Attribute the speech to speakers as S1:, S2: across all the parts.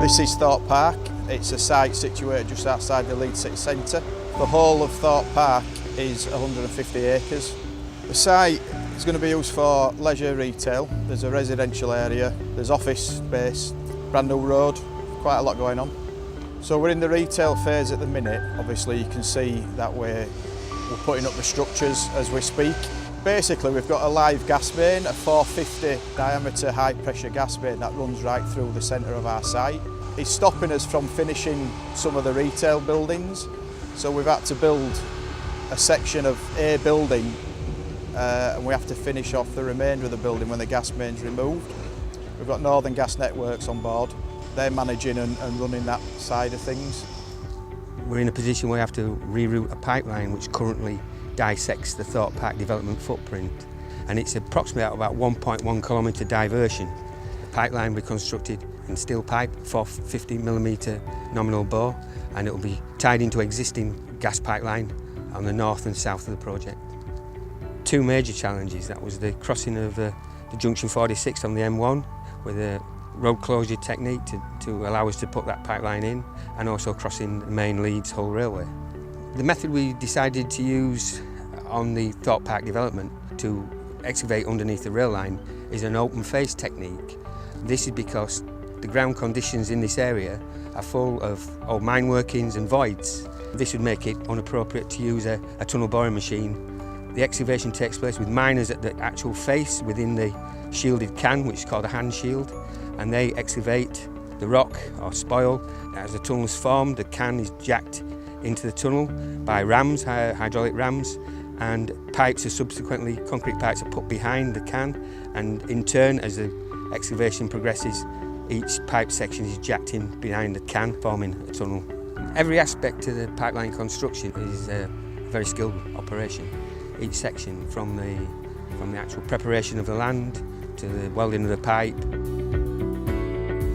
S1: This is Thorpe Park. It's a site situated just outside the Leeds city centre. The whole of Thorpe Park is 150 acres. The site is going to be used for leisure retail. There's a residential area, there's office space, brand new road, quite a lot going on. So we're in the retail phase at the minute. Obviously you can see that we're putting up the structures as we speak. Basically we've got a live gas main, a 450 diameter high pressure gas main that runs right through the centre of our site. It's stopping us from finishing some of the retail buildings, so we've had to build a section of a building and we have to finish off the remainder of the building when the gas main's removed. We've got Northern Gas Networks on board. They're managing and running that side of things.
S2: We're in a position where we have to reroute a pipeline which currently dissects the Thorpe Park development footprint, and it's approximately about 1.1 kilometre diversion. The pipeline will be constructed in steel pipe for 50mm nominal bore, and it will be tied into existing gas pipeline on the north and south of the project. Two major challenges: that was the crossing of the junction 46 on the M1 with a road closure technique to allow us to put that pipeline in, and also crossing the main Leeds Hull Railway. The method we decided to use on the Thorpe Park development to excavate underneath the rail line is an open face technique. This is because the ground conditions in this area are full of old mine workings and voids. This would make it inappropriate to use a tunnel boring machine. The excavation takes place with miners at the actual face within the shielded can, which is called a hand shield, and they excavate the rock or spoil. As the tunnel is formed, the can is jacked into the tunnel by rams, hydraulic rams, and pipes are subsequently, concrete pipes are put behind the can, and in turn, as the excavation progresses, each pipe section is jacked in behind the can, forming a tunnel. Every aspect of the pipeline construction is a very skilled operation. Each section, from the actual preparation of the land to the welding of the pipe.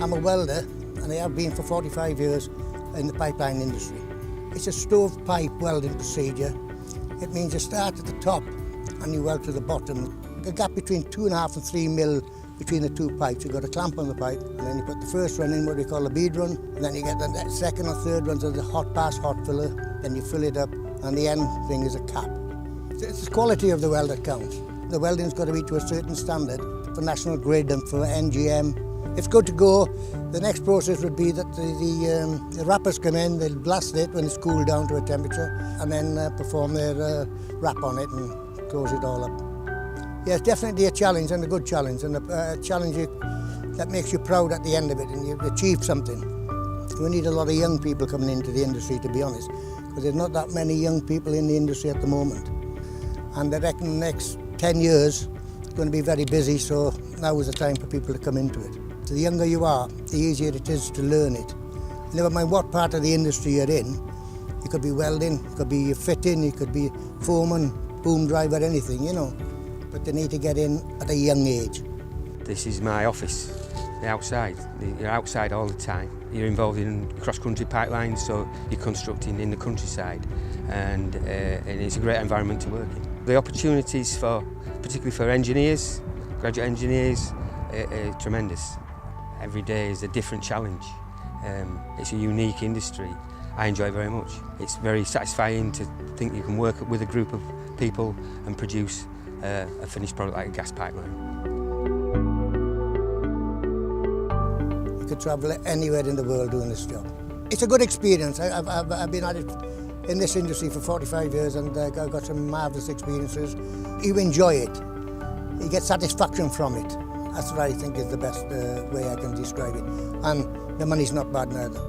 S3: I'm a welder, and I have been for 45 years in the pipeline industry. It's a stovepipe welding procedure. It means you start at the top and you weld to the bottom. A gap between 2.5 and 3 mil between the two pipes. You've got a clamp on the pipe, and then you put the first run in, what we call a bead run, and then you get the second or third runs of the hot pass hot filler, then you fill it up, and the end thing is a cap. It's the quality of the weld that counts. The welding's got to be to a certain standard for national grid and for NGM. If it's good to go, the next process would be that the wrappers come in, they'll blast it when it's cooled down to a temperature, and then perform their wrap on it and close it all up. Yeah, it's definitely a challenge, and a good challenge, and a challenge that makes you proud at the end of it, and you've achieved something. We need a lot of young people coming into the industry, to be honest, because there's not that many young people in the industry at the moment. And I reckon the next 10 years it's going to be very busy, so now is the time for people to come into it. So the younger you are, the easier it is to learn it. Never mind what part of the industry you're in. You could be welding, you could be fitting, you could be foreman, boom driver, anything, you know. But they need to get in at a young age.
S2: This is my office, the outside. You're outside all the time. You're involved in cross-country pipelines, so you're constructing in the countryside, and it's a great environment to work in. The opportunities particularly for engineers, graduate engineers, are tremendous. Every day is a different challenge. It's a unique industry. I enjoy it very much. It's very satisfying to think you can work with a group of people and produce a finished product like a gas pipeline.
S3: You could travel anywhere in the world doing this job. It's a good experience. I've been at it in this industry for 45 years, and I've got some marvellous experiences. You enjoy it. You get satisfaction from it. That's what I think is the best way I can describe it. And the money's not bad neither.